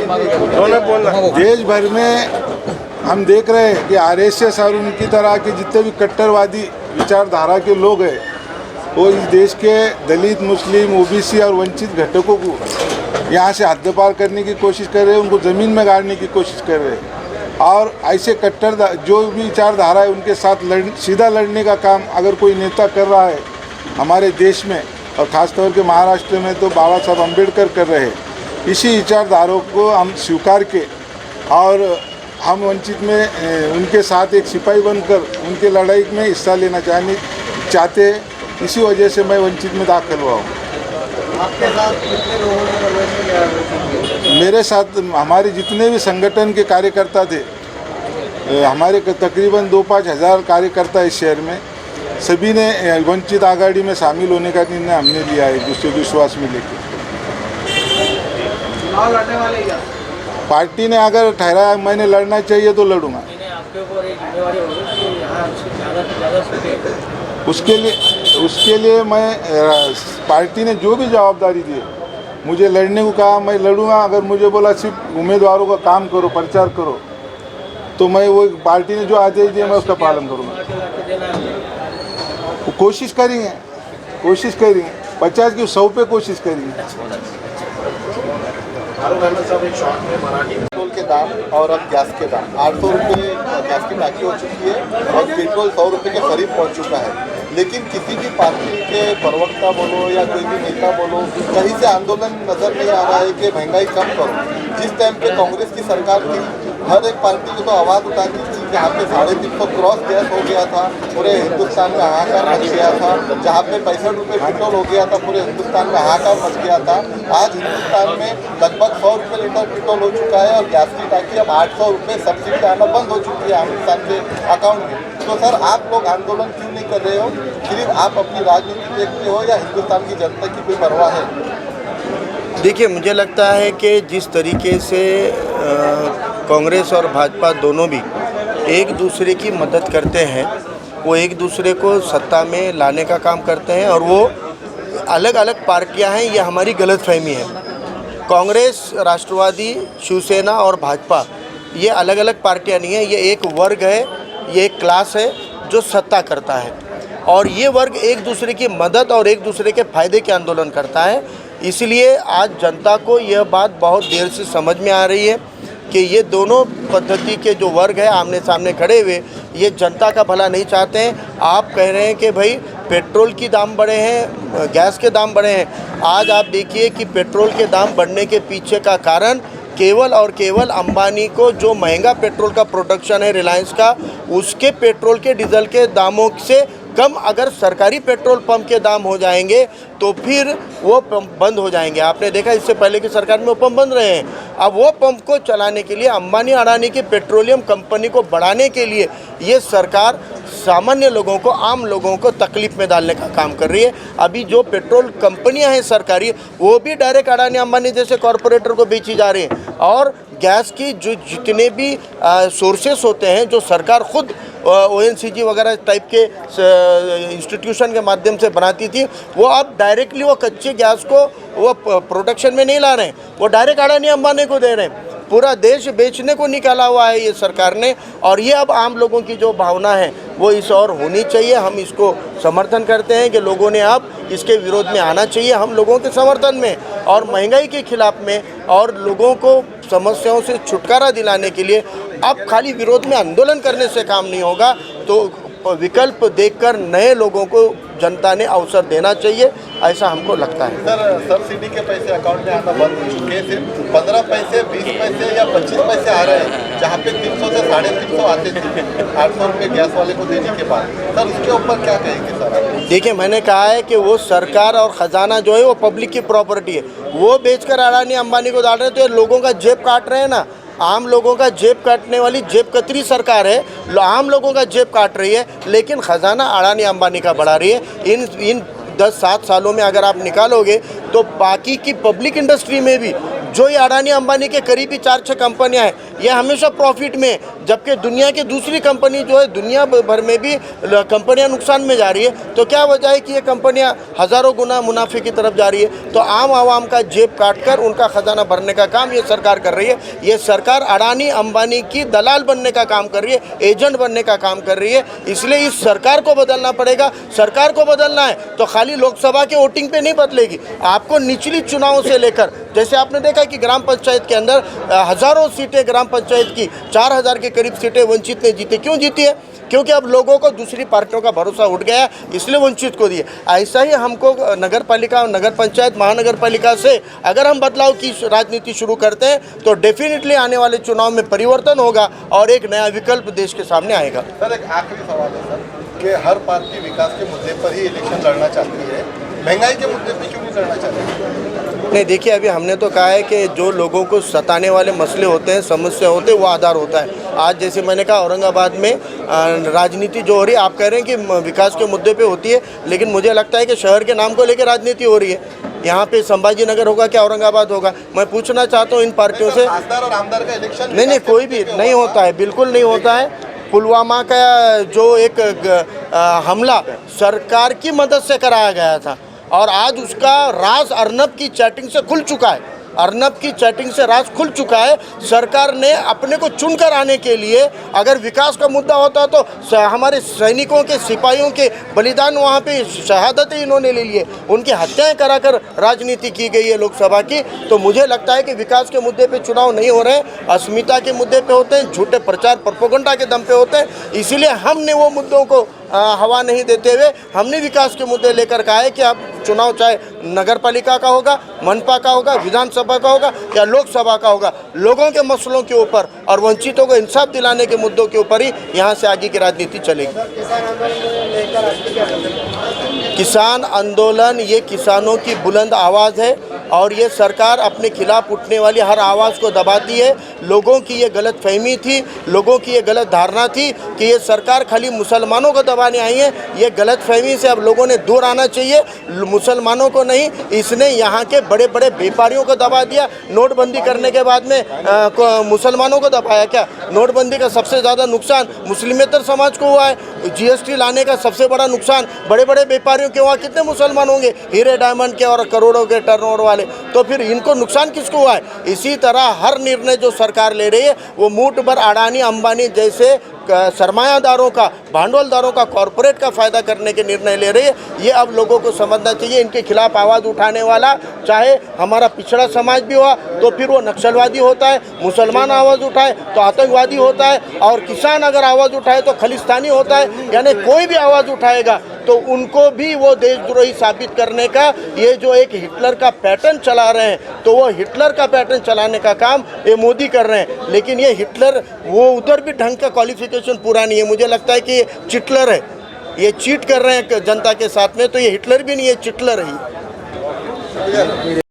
देश भर में हम देख रहे हैं कि आरएसएस और उनकी तरह के जितने भी कट्टरवादी विचारधारा के लोग हैं वो इस देश के दलित, मुस्लिम, ओबीसी और वंचित घटकों को यहाँ से हद्दपार करने की कोशिश कर रहे हैं, उनको ज़मीन में गाड़ने की कोशिश कर रहे हैं। और ऐसे कट्टर जो भी विचारधारा है उनके साथ सीधा लड़ने का काम अगर कोई नेता कर रहा है हमारे देश में और ख़ासतौर के महाराष्ट्र में तो बाबा साहब अम्बेडकर कर रहे हैं। इसी विचारधारों को हम स्वीकार के और हम वंचित में उनके साथ एक सिपाही बनकर उनके लड़ाई में हिस्सा लेना चाहते हैं। इसी वजह से मैं वंचित में दाखिल हुआ हूँ। आपके साथ कितने लोगों ने प्रवेश किया? मेरे साथ हमारे जितने भी संगठन के कार्यकर्ता थे, हमारे तकरीबन 2-5 हज़ार कार्यकर्ता इस शहर में, सभी ने वंचित आघाड़ी में शामिल होने का निर्णय हमने लिया है, एक दूसरे को विश्वास में लेकर। चुनाव लड़ने वाले क्या? पार्टी ने अगर ठहराया मैंने लड़ना चाहिए तो लड़ूंगा। आपके ऊपर एक जिम्मेवारी होगी कि यहाँ ज़्यादा से ज़्यादा सीटें। उसके लिए मैं पार्टी ने जो भी जवाबदारी दी मुझे लड़ने को कहा, मैं लड़ूंगा। अगर मुझे बोला सिर्फ उम्मीदवारों का काम करो, प्रचार करो, तो मैं वो पार्टी ने जो आदेश दिए मैं उसका पालन करूंगा। कोशिश करेंगे 50 की 100 पे कोशिश करेंगे। पेट्रोल के दाम और अब गैस के दाम 800 रुपये गैस की टाकी हो चुकी है और पेट्रोल 100 रुपये के करीब पहुंच चुका है। लेकिन किसी भी पार्टी के प्रवक्ता बोलो या कोई भी नेता बोलो, कहीं से आंदोलन नजर नहीं आ रहा है कि महंगाई कम करो। जिस टाइम पे कांग्रेस की सरकार थी हर एक पार्टी को तो आवाज़ उठाती थी, जहाँ पे 350 क्रॉस गैस हो गया था पूरे हिंदुस्तान में हाहाकार मच गया था, जहाँ पे 65 रुपये पेट्रोल हो गया था पूरे हिंदुस्तान में हाहाकार मच गया था। आज हिंदुस्तान में लगभग 100 रुपये लीटर पेट्रोल हो चुका है और गैस की टाकी अब 800 रुपये सब्सिडी आना बंद हो चुकी है हिंदुस्तान के अकाउंट में। तो सर आप लोग आंदोलन क्यों नहीं कर रहे हो? सिर्फ आप अपनी राजनीति देखते हो या हिंदुस्तान की जनता की कोई परवाह है? देखिए, मुझे लगता है कि जिस तरीके से कांग्रेस और भाजपा दोनों भी एक दूसरे की मदद करते हैं, वो एक दूसरे को सत्ता में लाने का काम करते हैं और वो अलग अलग पार्टियां हैं, ये हमारी गलतफहमी है। कांग्रेस, राष्ट्रवादी, शिवसेना और भाजपा ये अलग अलग पार्टियां नहीं है, ये एक वर्ग है, ये एक क्लास है जो सत्ता करता है और ये वर्ग एक दूसरे की मदद और एक दूसरे के फायदे के आंदोलन करता है। इसलिए आज जनता को यह बात बहुत देर से समझ में आ रही है कि ये दोनों पद्धति के जो वर्ग है आमने सामने खड़े हुए ये जनता का भला नहीं चाहते हैं। आप कह रहे हैं कि भाई पेट्रोल की दाम बढ़े हैं, गैस के दाम बढ़े हैं। आज आप देखिए कि पेट्रोल के दाम बढ़ने के पीछे का कारण केवल और केवल अंबानी को जो महंगा पेट्रोल का प्रोडक्शन है रिलायंस का, उसके पेट्रोल के डीजल के दामों से कम अगर सरकारी पेट्रोल पंप के दाम हो जाएंगे तो फिर वो पंप बंद हो जाएंगे। आपने देखा इससे पहले की सरकार में वो पंप बंद रहे हैं। अब वो पंप को चलाने के लिए अंबानी अडानी की पेट्रोलियम कंपनी को बढ़ाने के लिए ये सरकार सामान्य लोगों को, आम लोगों को तकलीफ में डालने का काम कर रही है। अभी जो पेट्रोल कंपनियां हैं सरकारी, वो भी डायरेक्ट अडानी अंबानी जैसे कॉरपोरेटर को बेची जा रही हैं और गैस की जो जितने भी सोर्सेस होते हैं जो सरकार खुद ONGC वगैरह टाइप के इंस्टीट्यूशन के माध्यम से बनाती थी, वो अब डायरेक्टली वो कच्चे गैस को वो प्रोडक्शन में नहीं ला रहे हैं, वो डायरेक्ट अडानी अंबानी को दे रहे हैं। पूरा देश बेचने को निकाला हुआ है ये सरकार ने और ये अब आम लोगों की जो भावना है वो इस और होनी चाहिए। हम इसको समर्थन करते हैं कि लोगों ने अब इसके विरोध में आना चाहिए, हम लोगों के समर्थन में और महंगाई के खिलाफ में और लोगों को समस्याओं से छुटकारा दिलाने के लिए। अब खाली विरोध में आंदोलन करने से काम नहीं होगा, तो विकल्प देखकर नए लोगों को जनता ने अवसर देना चाहिए, ऐसा हमको लगता है। सर सब्सिडी के पैसे अकाउंट में आना बंद हो चुके हैं, सिर्फ 15 पैसे, 20 पैसे या 25 पैसे आ रहे हैं, जहाँ पे 300 से 350 आते थे 800 रुपये गैस वाले को देने के बाद। सर उसके ऊपर क्या कहेंगे सर? देखिए, मैंने कहा है कि वो सरकार और ख़जाना जो है वो पब्लिक की प्रॉपर्टी है, वो बेचकर अडानी अंबानी को डाल रहे हैं तो ये लोगों का जेब काट रहे हैं ना। आम लोगों का जेब काटने वाली जेब कतरी सरकार है, आम लोगों का जेब काट रही है, लेकिन ख़जाना अडानी अंबानी का बढ़ा रही है। इन 10-7 सालों में अगर आप निकालोगे तो बाकी की पब्लिक इंडस्ट्री में भी जो ये अडानी अंबानी के करीबी 4-6 कंपनियां हैं, ये हमेशा प्रॉफिट में है, जबकि दुनिया की दूसरी कंपनी जो है दुनिया भर में भी कंपनियां नुकसान में जा रही है। तो क्या वजह है कि ये कंपनियां हज़ारों गुना मुनाफे की तरफ जा रही है? तो आम आवाम का जेब काटकर उनका ख़जाना भरने का काम ये सरकार कर रही है। ये सरकार अडानी अंबानी की दलाल बनने का काम कर रही है, एजेंट बनने का काम कर रही है। इसलिए इस सरकार को बदलना पड़ेगा। सरकार को बदलना है तो खाली लोकसभा के वोटिंग पे नहीं बदलेगी, आपको निचली चुनाव से लेकर, जैसे आपने देखा कि ग्राम पंचायत के अंदर हज़ारों सीटें ग्राम पंचायत की 4000 के करीब सीटें वंचित ने जीती। क्यों जीती है? क्योंकि अब लोगों को दूसरी पार्टियों का भरोसा उठ गया, इसलिए वंचित को दिए। ऐसा ही हमको नगर पालिका, नगर पंचायत, महानगर पालिका से अगर हम बदलाव की राजनीति शुरू करते हैं तो डेफिनेटली आने वाले चुनाव में परिवर्तन होगा और एक नया विकल्प देश के सामने आएगा। सर, एक आखिरी सवाल है सर कि हर पार्टी विकास के मुद्दे पर ही इलेक्शन लड़ना चाहती है, महंगाई के मुद्दे पे क्यों नहीं लड़ना चाहती? नहीं, देखिए, अभी हमने तो कहा है कि जो लोगों को सताने वाले मसले होते हैं, समस्या होते हैं, वो आधार होता है। आज जैसे मैंने कहा औरंगाबाद में राजनीति जो हो रही है, आप कह रहे हैं कि विकास के मुद्दे पे होती है, लेकिन मुझे लगता है कि शहर के नाम को लेकर राजनीति हो रही है। यहाँ पे संभाजी नगर होगा क्या औरंगाबाद होगा? मैं पूछना चाहता हूँ इन पार्टियों से। खासदार और आमदार का इलेक्शन नहीं, कोई भी नहीं होता है, बिल्कुल नहीं होता है। पुलवामा का जो एक हमला सरकार की मदद से कराया गया था और आज उसका राज अर्नब की चैटिंग से खुल चुका है। अर्नब की चैटिंग से राज खुल चुका है। सरकार ने अपने को चुनकर आने के लिए, अगर विकास का मुद्दा होता तो हमारे सैनिकों के, सिपाहियों के बलिदान, वहाँ पे शहादतें इन्होंने ले लिए, उनकी हत्याएं कराकर राजनीति की गई है लोकसभा की। तो मुझे लगता है कि विकास के मुद्दे पे चुनाव नहीं हो रहे हैं, अस्मिता के मुद्दे पे होते हैं, झूठे प्रचार प्रोपेगेंडा के दम पे होते हैं। इसीलिए हमने वो मुद्दों को हवा नहीं देते हुए हमने विकास के मुद्दे लेकर कहा है कि अब चुनाव चाहे नगर पालिका का होगा, मनपा का होगा, विधानसभा का होगा या लोकसभा का होगा, लोगों के मसलों के ऊपर और वंचितों को इंसाफ दिलाने के मुद्दों के ऊपर ही यहाँ से आगे की राजनीति चलेगी। किसान आंदोलन ये किसानों की बुलंद आवाज़ है और ये सरकार अपने खिलाफ उठने वाली हर आवाज़ को दबाती है। लोगों की ये गलत फहमी थी, लोगों की ये गलत धारणा थी कि ये सरकार खाली मुसलमानों को दबाने आई है। ये गलत फहमी से अब लोगों ने दूर आना चाहिए, मुसलमानों को नहीं। इसने यहाँ के बड़े बड़े व्यापारियों को दबा दिया। नोटबंदी करने के बाद में मुसलमानों को दबाया क्या? नोटबंदी का सबसे ज़्यादा नुकसान मुस्लिमेतर समाज को हुआ है। जीएसटी लाने का सबसे बड़ा नुकसान बड़े बड़े व्यापारियों के, वहाँ कितने मुसलमान होंगे, हीरे डायमंड के और करोड़ों के टर्नओवर वाले, तो फिर इनको नुकसान किसको हुआ है? इसी तरह हर निर्णय जो सरकार ले रही है वो मूठ भर अडानी अंबानी जैसे सरमायादारों का, भांडवलदारों का, कॉरपोरेट का फ़ायदा करने के निर्णय ले रही है। ये अब लोगों को समझना चाहिए। इनके खिलाफ आवाज़ उठाने वाला चाहे हमारा पिछड़ा समाज भी हुआ तो फिर वो नक्सलवादी होता है, मुसलमान आवाज़ उठाए तो आतंकवादी होता है, और किसान अगर आवाज़ उठाए तो खलिस्तानी होता है। यानी कोई भी आवाज़ उठाएगा तो उनको भी वो देशद्रोही साबित करने का ये जो एक हिटलर का पैटर्न चला रहे हैं, तो वो हिटलर का पैटर्न चलाने का काम ये मोदी कर रहे हैं। लेकिन ये हिटलर वो उधर भी ढंग का क्वालिफिकेशन पूरा नहीं है। मुझे लगता है कि ये चिटलर है, ये चीट कर रहे हैं जनता के साथ में, तो ये हिटलर भी नहीं है, चिटलर है।